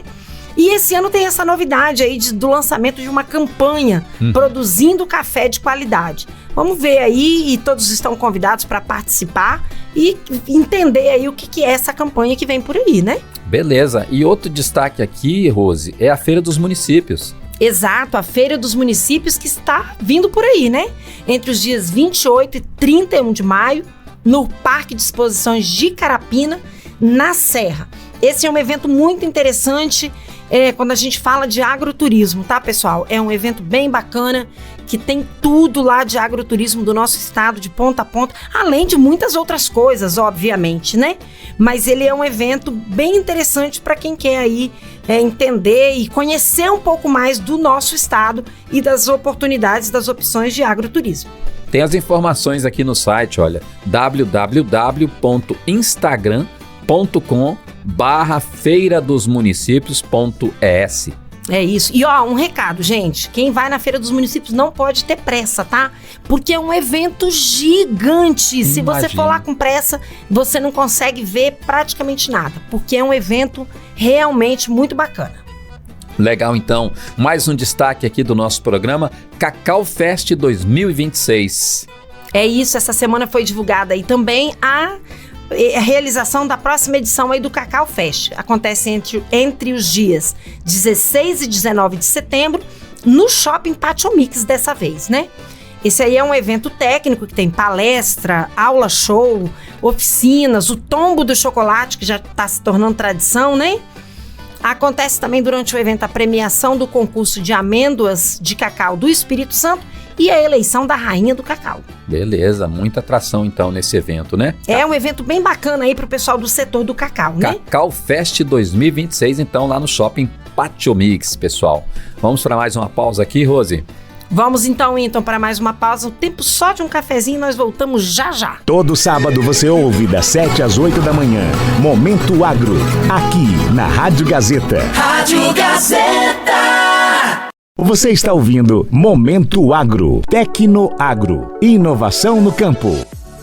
E esse ano tem essa novidade aí do lançamento de uma campanha produzindo café de qualidade. Vamos ver aí, e todos estão convidados para participar e entender aí o que é essa campanha que vem por aí, né? Beleza. E outro destaque aqui, Rose, é a Feira dos Municípios. Exato, a Feira dos Municípios que está vindo por aí, né? Entre os dias 28 e 31 de maio, no Parque de Exposições de Carapina, na Serra. Esse é um evento muito interessante quando a gente fala de agroturismo, tá, pessoal? É um evento bem bacana, que tem tudo lá de agroturismo do nosso estado, de ponta a ponta, além de muitas outras coisas, obviamente, né? Mas ele é um evento bem interessante para quem quer aí entender e conhecer um pouco mais do nosso estado e das oportunidades, das opções de agroturismo. Tem as informações aqui no site, olha, www.instagram.com/feiradosmunicípios.es. É isso. E um recado, gente. Quem vai na Feira dos Municípios não pode ter pressa, tá? Porque é um evento gigante. Se você for lá com pressa, você não consegue ver praticamente nada. Porque é um evento realmente muito bacana. Legal, então. Mais um destaque aqui do nosso programa, Cacau Fest 2026. É isso. Essa semana foi divulgada aí também a realização da próxima edição aí do Cacau Fest. Acontece entre os dias 16 e 19 de setembro, no Shopping Pátio Mix dessa vez, né? Esse aí é um evento técnico que tem palestra, aula show, oficinas, o tombo do chocolate, que já está se tornando tradição, né? Acontece também durante o evento a premiação do concurso de amêndoas de cacau do Espírito Santo e a eleição da Rainha do Cacau. Beleza, muita atração então nesse evento, né? É um evento bem bacana aí pro pessoal do setor do cacau, né? Cacau Fest 2026, então, lá no Shopping Pátio Mix, pessoal. Vamos para mais uma pausa aqui, Rose? Vamos então para mais uma pausa, o tempo só de um cafezinho, nós voltamos já já. Todo sábado você ouve das 7 às 8 da manhã, Momento Agro, aqui na Rádio Gazeta. Rádio Gazeta. Você está ouvindo Momento Agro, Tecno Agro, inovação no campo.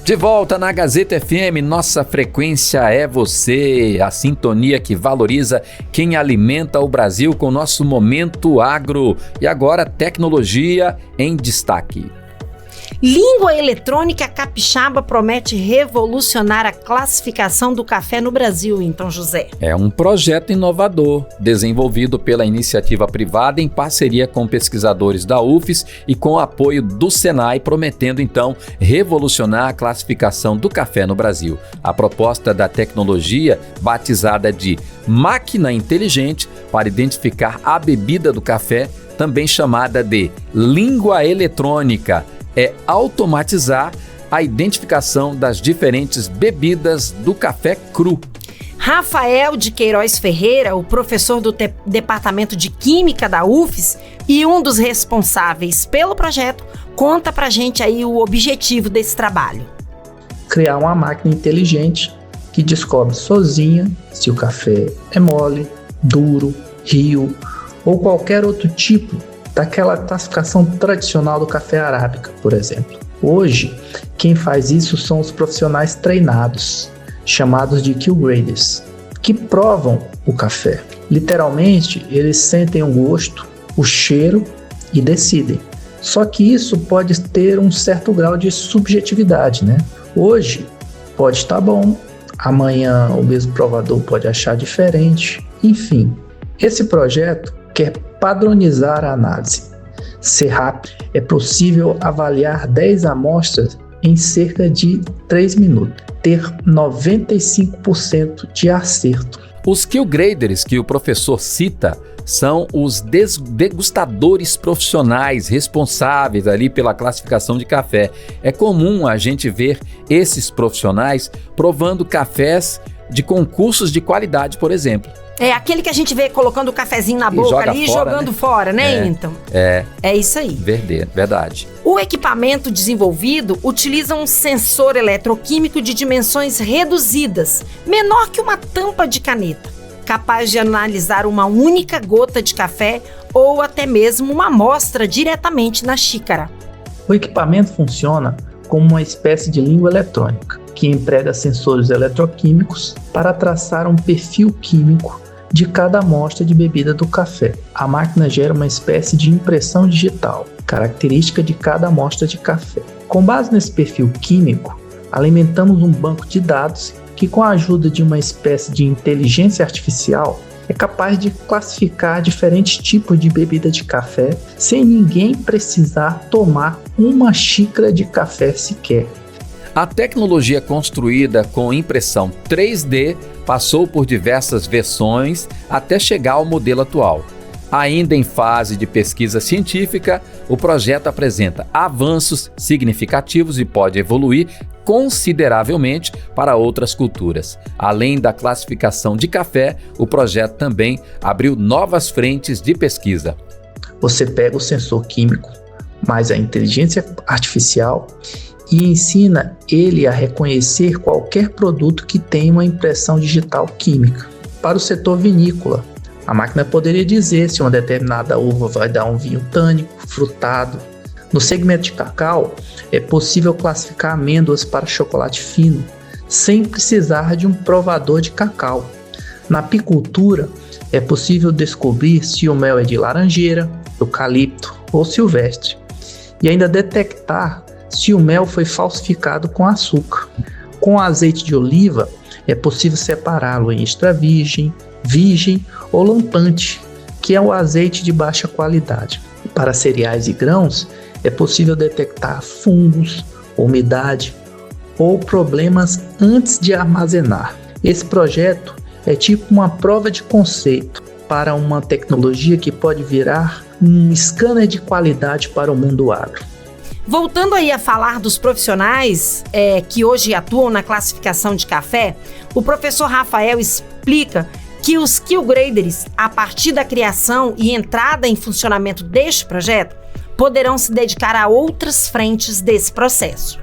De volta na Gazeta FM, nossa frequência é você, a sintonia que valoriza quem alimenta o Brasil com nosso Momento Agro. E agora, tecnologia em destaque. Língua eletrônica capixaba promete revolucionar a classificação do café no Brasil, então, José. É um projeto inovador, desenvolvido pela iniciativa privada em parceria com pesquisadores da UFES e com o apoio do Senai, prometendo, então, revolucionar a classificação do café no Brasil. A proposta da tecnologia, batizada de máquina inteligente para identificar a bebida do café, também chamada de língua eletrônica, é automatizar a identificação das diferentes bebidas do café cru. Rafael de Queiroz Ferreira, o professor do Departamento de Química da UFES e um dos responsáveis pelo projeto, conta pra gente aí o objetivo desse trabalho. Criar uma máquina inteligente que descobre sozinha se o café é mole, duro, rio ou qualquer outro tipo daquela classificação tradicional do café arábica, por exemplo. Hoje, quem faz isso são os profissionais treinados, chamados de Q-Graders, que provam o café. Literalmente, eles sentem o gosto, o cheiro e decidem. Só que isso pode ter um certo grau de subjetividade, né? Hoje pode estar bom, amanhã o mesmo provador pode achar diferente. Enfim, esse projeto quer padronizar a análise. Ser rápido, é possível avaliar 10 amostras em cerca de 3 minutos, ter 95% de acerto. Os Q-Graders que o professor cita são os degustadores profissionais responsáveis ali pela classificação de café. É comum a gente ver esses profissionais provando cafés de concursos de qualidade, por exemplo. É aquele que a gente vê colocando o cafezinho na boca ali e jogando fora, né, então? É isso aí. Verdade. O equipamento desenvolvido utiliza um sensor eletroquímico de dimensões reduzidas, menor que uma tampa de caneta, capaz de analisar uma única gota de café ou até mesmo uma amostra diretamente na xícara. O equipamento funciona como uma espécie de língua eletrônica, que emprega sensores eletroquímicos para traçar um perfil químico de cada amostra de bebida do café. A máquina gera uma espécie de impressão digital, característica de cada amostra de café. Com base nesse perfil químico, alimentamos um banco de dados que, com a ajuda de uma espécie de inteligência artificial, é capaz de classificar diferentes tipos de bebida de café sem ninguém precisar tomar uma xícara de café sequer. A tecnologia construída com impressão 3D passou por diversas versões até chegar ao modelo atual. Ainda em fase de pesquisa científica, o projeto apresenta avanços significativos e pode evoluir consideravelmente para outras culturas. Além da classificação de café, o projeto também abriu novas frentes de pesquisa. Você pega o sensor químico, mais a inteligência artificial, e ensina ele a reconhecer qualquer produto que tenha uma impressão digital química. Para o setor vinícola, a máquina poderia dizer se uma determinada uva vai dar um vinho tânico, frutado. No segmento de cacau, é possível classificar amêndoas para chocolate fino, sem precisar de um provador de cacau. Na apicultura, é possível descobrir se o mel é de laranjeira, eucalipto ou silvestre, e ainda detectar se o mel foi falsificado com açúcar. Com azeite de oliva, é possível separá-lo em extra virgem, virgem ou lampante, que é o azeite de baixa qualidade. Para cereais e grãos, é possível detectar fungos, umidade ou problemas antes de armazenar. Esse projeto é tipo uma prova de conceito para uma tecnologia que pode virar um scanner de qualidade para o mundo agro. Voltando aí a falar dos profissionais que hoje atuam na classificação de café, o professor Rafael explica que os Skill Graders, a partir da criação e entrada em funcionamento deste projeto, poderão se dedicar a outras frentes desse processo.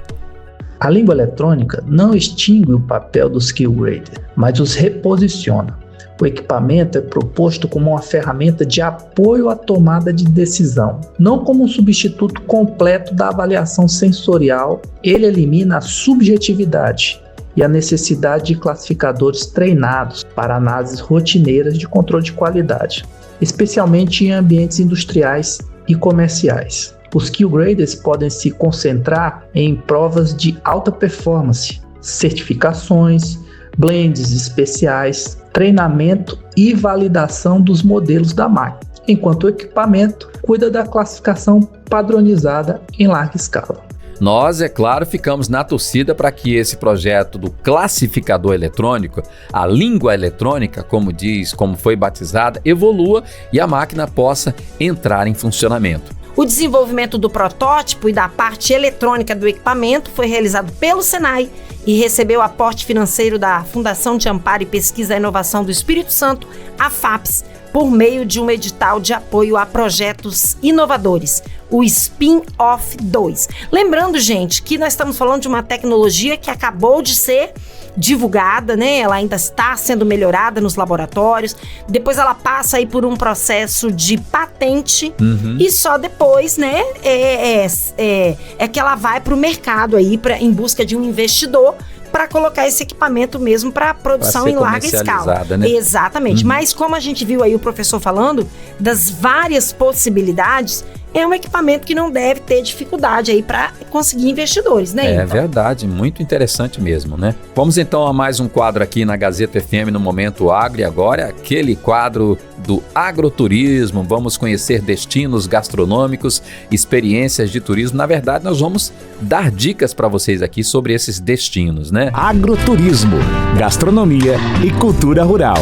A língua eletrônica não extingue o papel do Skill Grader, mas os reposiciona. O equipamento é proposto como uma ferramenta de apoio à tomada de decisão. Não como um substituto completo da avaliação sensorial, ele elimina a subjetividade e a necessidade de classificadores treinados para análises rotineiras de controle de qualidade, especialmente em ambientes industriais e comerciais. Os Skill Graders podem se concentrar em provas de alta performance, certificações, blends especiais, treinamento e validação dos modelos da máquina, enquanto o equipamento cuida da classificação padronizada em larga escala. Nós, é claro, ficamos na torcida para que esse projeto do classificador eletrônico, a língua eletrônica, como foi batizada, evolua e a máquina possa entrar em funcionamento. O desenvolvimento do protótipo e da parte eletrônica do equipamento foi realizado pelo Senai e recebeu aporte financeiro da Fundação de Amparo e Pesquisa e Inovação do Espírito Santo, a FAPES, por meio de um edital de apoio a projetos inovadores, o Spin-Off 2. Lembrando, gente, que nós estamos falando de uma tecnologia que acabou de ser divulgada, né? Ela ainda está sendo melhorada nos laboratórios, depois ela passa aí por um processo de patente e só depois, né, é que ela vai para o mercado aí em busca de um investidor para colocar esse equipamento mesmo para produção em larga escala. Né? Exatamente. Mas como a gente viu aí o professor falando das várias possibilidades, é um equipamento que não deve ter dificuldade aí para conseguir investidores, né? É verdade, muito interessante mesmo, né? Vamos então a mais um quadro aqui na Gazeta FM no Momento Agro, e agora aquele quadro do agroturismo. Vamos conhecer destinos gastronômicos, experiências de turismo. Na verdade, nós vamos dar dicas para vocês aqui sobre esses destinos, né? Agroturismo, gastronomia e cultura rural.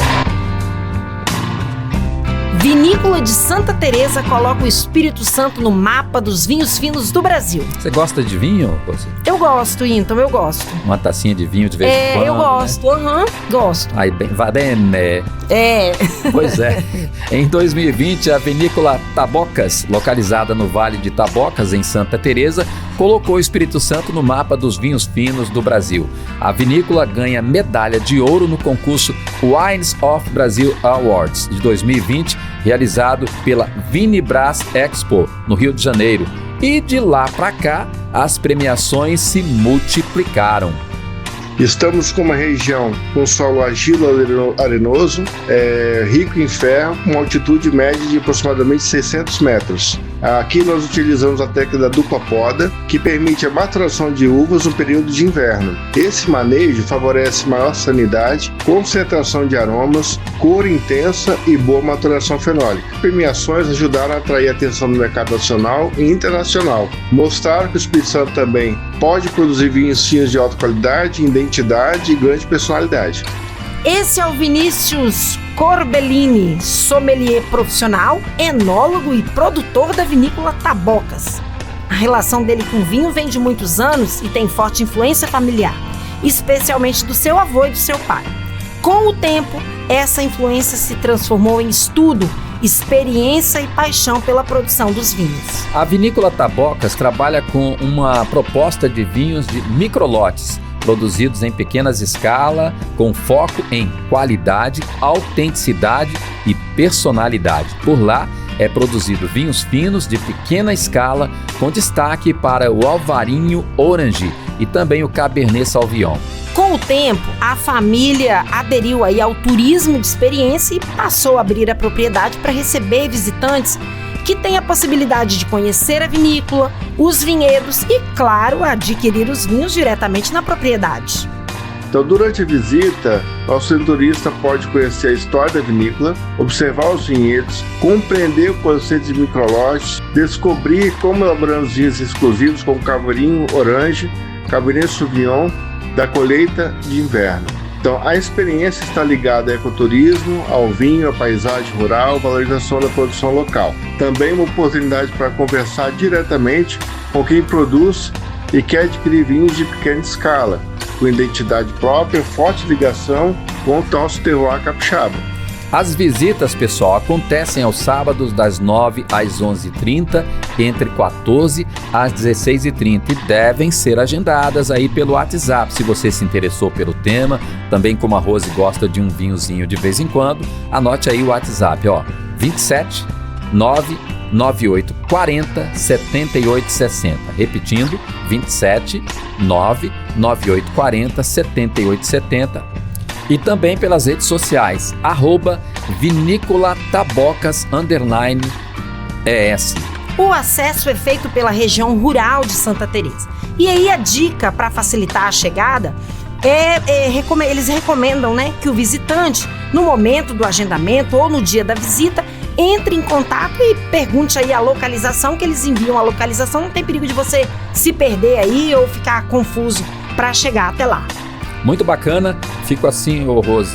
Vinícola de Santa Teresa coloca o Espírito Santo no mapa dos vinhos finos do Brasil. Você gosta de vinho, Rosy? Eu gosto, então eu gosto. Uma tacinha de vinho de vez em quando, eu gosto, né? Gosto. Aí bem, va bene. Pois é. Em 2020, a vinícola Tabocas, localizada no Vale de Tabocas, em Santa Teresa, colocou o Espírito Santo no mapa dos vinhos finos do Brasil. A vinícola ganha medalha de ouro no concurso Wines of Brazil Awards de 2020, realizado pela Vinibras Expo, no Rio de Janeiro. E de lá para cá, as premiações se multiplicaram. Estamos com uma região com solo argilo-arenoso, rico em ferro, com uma altitude média de aproximadamente 600 metros. Aqui nós utilizamos a técnica da dupla poda, que permite a maturação de uvas no período de inverno. Esse manejo favorece maior sanidade, concentração de aromas, cor intensa e boa maturação fenólica. Premiações ajudaram a atrair a atenção do mercado nacional e internacional. Mostraram que o Espírito Santo também pode produzir vinhos finos de alta qualidade, identidade e grande personalidade. Esse é o Vinícius Corbellini, sommelier profissional, enólogo e produtor da vinícola Tabocas. A relação dele com o vinho vem de muitos anos e tem forte influência familiar, especialmente do seu avô e do seu pai. Com o tempo, essa influência se transformou em estudo, experiência e paixão pela produção dos vinhos. A vinícola Tabocas trabalha com uma proposta de vinhos de microlotes, produzidos em pequenas escalas, com foco em qualidade, autenticidade e personalidade. Por lá, é produzido vinhos finos de pequena escala, com destaque para o Alvarinho Orange e também o Cabernet Sauvignon. Com o tempo, a família aderiu aí ao turismo de experiência e passou a abrir a propriedade para receber visitantes que têm a possibilidade de conhecer a vinícola, os vinhedos e, claro, adquirir os vinhos diretamente na propriedade. Então, durante a visita, nosso turista pode conhecer a história da vinícola, observar os vinhedos, compreender o conceito de microlotes, descobrir como elaboramos vinhos exclusivos como Cabernet Orange, Cabernet Sauvignon, da colheita de inverno. Então, a experiência está ligada ao ecoturismo, ao vinho, à paisagem rural, valorização da produção local. Também uma oportunidade para conversar diretamente com quem produz e quer adquirir vinhos de pequena escala, com identidade própria, forte ligação com o nosso terroir capixaba. As visitas, pessoal, acontecem aos sábados das 9 às 11h30, entre 14 às 16h30 e devem ser agendadas aí pelo WhatsApp. Se você se interessou pelo tema, também como a Rose gosta de um vinhozinho de vez em quando, anote aí o WhatsApp, 27 998 40 78 60. Repetindo, 27 998 40 78 70. E também pelas redes sociais, @Vinícola Tabocas _ES. O acesso é feito pela região rural de Santa Teresa. E aí a dica para facilitar a chegada eles recomendam, né, que o visitante, no momento do agendamento ou no dia da visita, entre em contato e pergunte aí a localização, que eles enviam a localização, não tem perigo de você se perder aí ou ficar confuso para chegar até lá. Muito bacana, fico assim, Rose,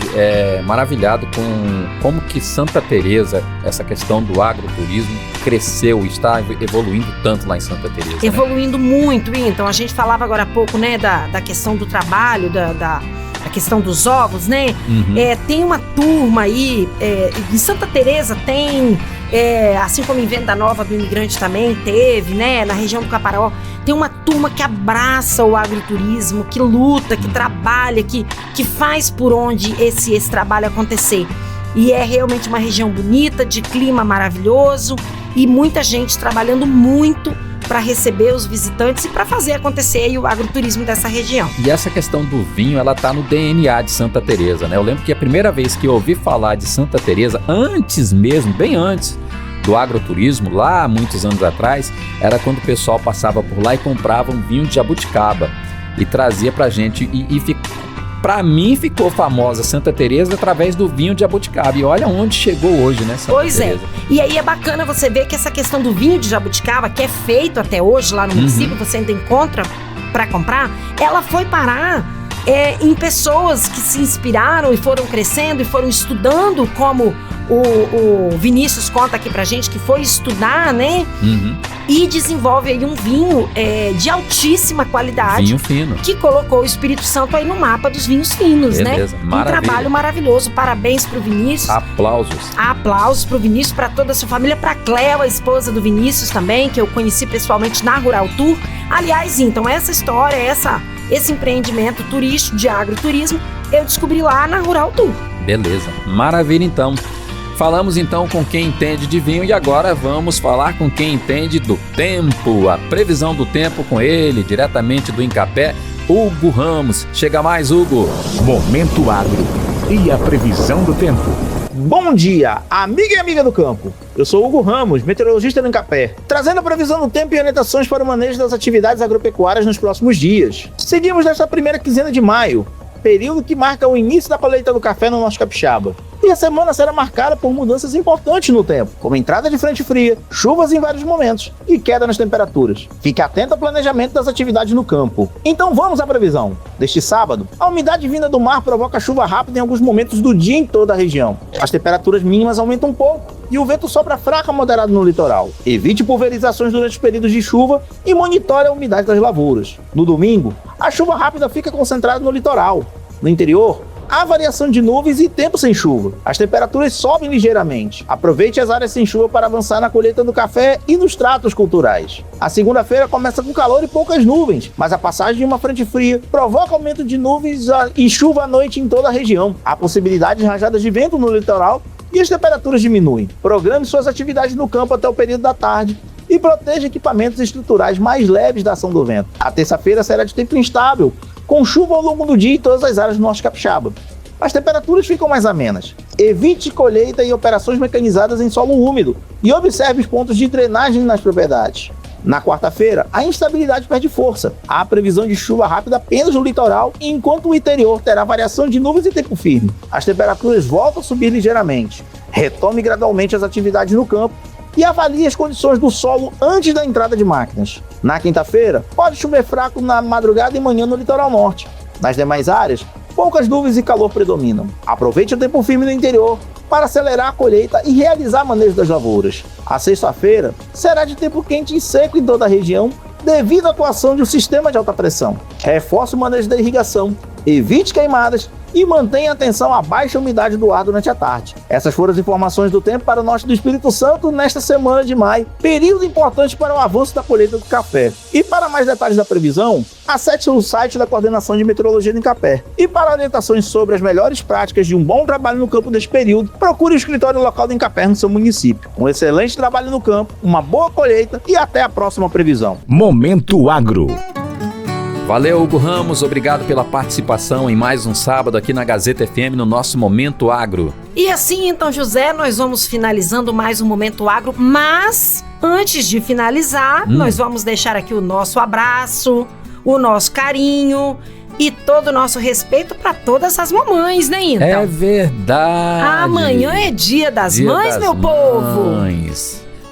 maravilhado com como que Santa Teresa, essa questão do agroturismo, cresceu e está evoluindo tanto lá em Santa Teresa. Evoluindo, né? Muito, então a gente falava agora há pouco, né, da questão do trabalho, da questão dos ovos, né? Uhum. Tem uma turma aí, em Santa Teresa tem, assim como em Venda Nova do Imigrante também teve, né? Na região do Caparaó, tem uma turma que abraça o agroturismo, que luta, que trabalha, que faz por onde esse trabalho acontecer. E é realmente uma região bonita, de clima maravilhoso e muita gente trabalhando muito para receber os visitantes e para fazer acontecer aí o agroturismo dessa região. E essa questão do vinho, ela tá no DNA de Santa Teresa, né? Eu lembro que a primeira vez que eu ouvi falar de Santa Teresa, antes mesmo, bem antes do agroturismo, lá muitos anos atrás, era quando o pessoal passava por lá e comprava um vinho de jabuticaba e trazia pra gente pra mim ficou famosa Santa Teresa através do vinho de jabuticaba. E olha onde chegou hoje, né, Santa Teresa? E aí é bacana você ver que essa questão do vinho de jabuticaba, que é feito até hoje lá no município, você ainda encontra para comprar, ela foi parar em pessoas que se inspiraram e foram crescendo e foram estudando, como o Vinícius conta aqui pra gente, que foi estudar, né? E desenvolve aí um vinho de altíssima qualidade. Vinho fino. Que colocou o Espírito Santo aí no mapa dos vinhos finos, beleza, né? Maravilha. Um trabalho maravilhoso. Parabéns pro Vinícius. Aplausos pro Vinícius, pra toda a sua família, pra Cléo, a esposa do Vinícius também, que eu conheci pessoalmente na Rural Tour. Aliás, então, essa história, esse empreendimento turístico de agroturismo, eu descobri lá na Rural Tour. Beleza, maravilha então. Falamos então com quem entende de vinho e agora vamos falar com quem entende do tempo. A previsão do tempo com ele, diretamente do Incapé, Hugo Ramos. Chega mais, Hugo. Momento Agro e a previsão do tempo. Bom dia, amiga e amiga do campo. Eu sou Hugo Ramos, meteorologista do Incapé, trazendo a previsão do tempo e orientações para o manejo das atividades agropecuárias nos próximos dias. Seguimos nesta primeira quinzena de maio, período que marca o início da colheita do café no Norte Capixaba. E a semana será marcada por mudanças importantes no tempo, como entrada de frente fria, chuvas em vários momentos e queda nas temperaturas. Fique atento ao planejamento das atividades no campo. Então vamos à previsão. Deste sábado, a umidade vinda do mar provoca chuva rápida em alguns momentos do dia em toda a região. As temperaturas mínimas aumentam um pouco e o vento sopra fraco a moderado no litoral. Evite pulverizações durante os períodos de chuva e monitore a umidade das lavouras. No domingo, a chuva rápida fica concentrada no litoral. No interior, há variação de nuvens e tempo sem chuva. As temperaturas sobem ligeiramente. Aproveite as áreas sem chuva para avançar na colheita do café e nos tratos culturais. A segunda-feira começa com calor e poucas nuvens, mas a passagem de uma frente fria provoca aumento de nuvens e chuva à noite em toda a região. Há possibilidade de rajadas de vento no litoral e as temperaturas diminuem. Programe suas atividades no campo até o período da tarde e proteja equipamentos estruturais mais leves da ação do vento. A terça-feira será de tempo instável, com chuva ao longo do dia em todas as áreas do Norte Capixaba. As temperaturas ficam mais amenas. Evite colheita e operações mecanizadas em solo úmido e observe os pontos de drenagem nas propriedades. Na quarta-feira, a instabilidade perde força. Há previsão de chuva rápida apenas no litoral, enquanto o interior terá variação de nuvens e tempo firme. As temperaturas voltam a subir ligeiramente. Retome gradualmente as atividades no campo e avalie as condições do solo antes da entrada de máquinas. Na quinta-feira, pode chover fraco na madrugada e manhã no litoral norte. Nas demais áreas, poucas nuvens e calor predominam. Aproveite o tempo firme no interior para acelerar a colheita e realizar manejo das lavouras. A sexta-feira será de tempo quente e seco em toda a região, devido à atuação de um sistema de alta pressão. Reforce o manejo da irrigação, evite queimadas e mantenha atenção à baixa umidade do ar durante a tarde. Essas foram as informações do tempo para o norte do Espírito Santo nesta semana de maio, período importante para o avanço da colheita do café. E para mais detalhes da previsão, acesse o site da Coordenação de Meteorologia do Incapé. E para orientações sobre as melhores práticas de um bom trabalho no campo neste período, procure o escritório local do Incapé no seu município. Um excelente trabalho no campo, uma boa colheita e até a próxima previsão. Momento Agro. Valeu, Hugo Ramos, obrigado pela participação em mais um sábado aqui na Gazeta FM no nosso Momento Agro. E assim, então, José, nós vamos finalizando mais um Momento Agro, mas antes de finalizar, nós vamos deixar aqui o nosso abraço, o nosso carinho e todo o nosso respeito para todas as mamães, né, então? É verdade. Amanhã é Dia das Mães, meu povo.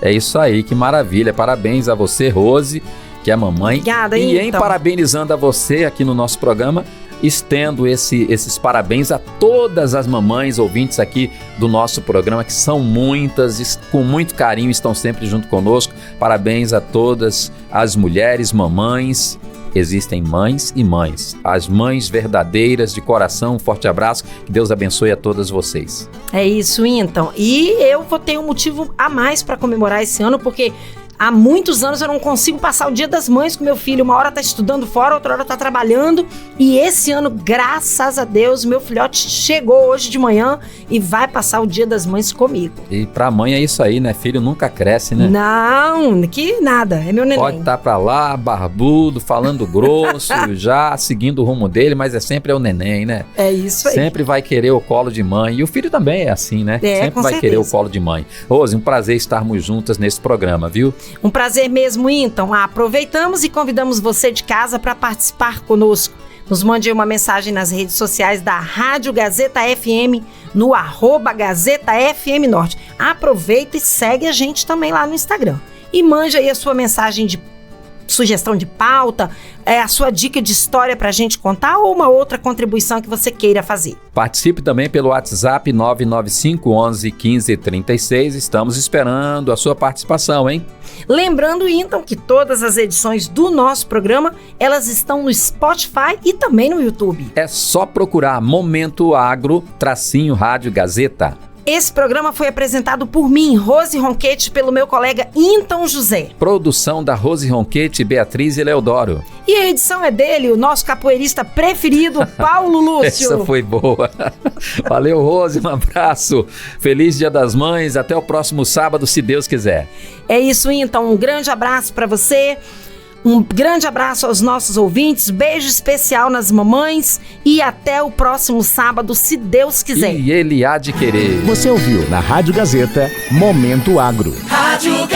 É isso aí, que maravilha. Parabéns a você, Rose, que é mamãe. Obrigada, e então. parabenizando a você aqui no nosso programa, estendo esses parabéns a todas as mamães ouvintes aqui do nosso programa, que são muitas, com muito carinho estão sempre junto conosco. Parabéns a todas as mulheres, mamães. Existem mães e mães. As mães verdadeiras de coração, um forte abraço. Que Deus abençoe a todas vocês. É isso, então. E eu vou ter um motivo a mais para comemorar esse ano, porque há muitos anos eu não consigo passar o Dia das Mães com meu filho. Uma hora tá estudando fora, outra hora tá trabalhando. E esse ano, graças a Deus, meu filhote chegou hoje de manhã e vai passar o Dia das Mães comigo. E pra mãe é isso aí, né? Filho nunca cresce, né? Não, que nada. É meu neném. Pode estar pra lá, barbudo, falando grosso, já seguindo o rumo dele, mas sempre é o neném, né? É isso aí. Sempre vai querer o colo de mãe. E o filho também é assim, né? Sempre vai querer o colo de mãe. Rose, um prazer estarmos juntas nesse programa, viu? Um prazer mesmo, então. Aproveitamos e convidamos você de casa para participar conosco. Nos mande uma mensagem nas redes sociais da Rádio Gazeta FM, no @Gazeta FM Norte. Aproveita e segue a gente também lá no Instagram. E mande aí a sua mensagem de sugestão de pauta, a sua dica de história pra gente contar ou uma outra contribuição que você queira fazer. Participe também pelo WhatsApp 995 11 15 36. Estamos esperando a sua participação, hein? Lembrando, então, que todas as edições do nosso programa, elas estão no Spotify e também no YouTube. É só procurar Momento Agro, _Rádio Gazeta. Esse programa foi apresentado por mim, Rose Ronquete, pelo meu colega Inton José. Produção da Rose Ronquete, Beatriz e Leodoro. E a edição é dele, o nosso capoeirista preferido, Paulo Lúcio. Essa foi boa. Valeu, Rose, um abraço. Feliz Dia das Mães, até o próximo sábado, se Deus quiser. É isso, então, um grande abraço para você. Um grande abraço aos nossos ouvintes, beijo especial nas mamães e até o próximo sábado, se Deus quiser. E ele há de querer. Você ouviu na Rádio Gazeta Momento Agro. Rádio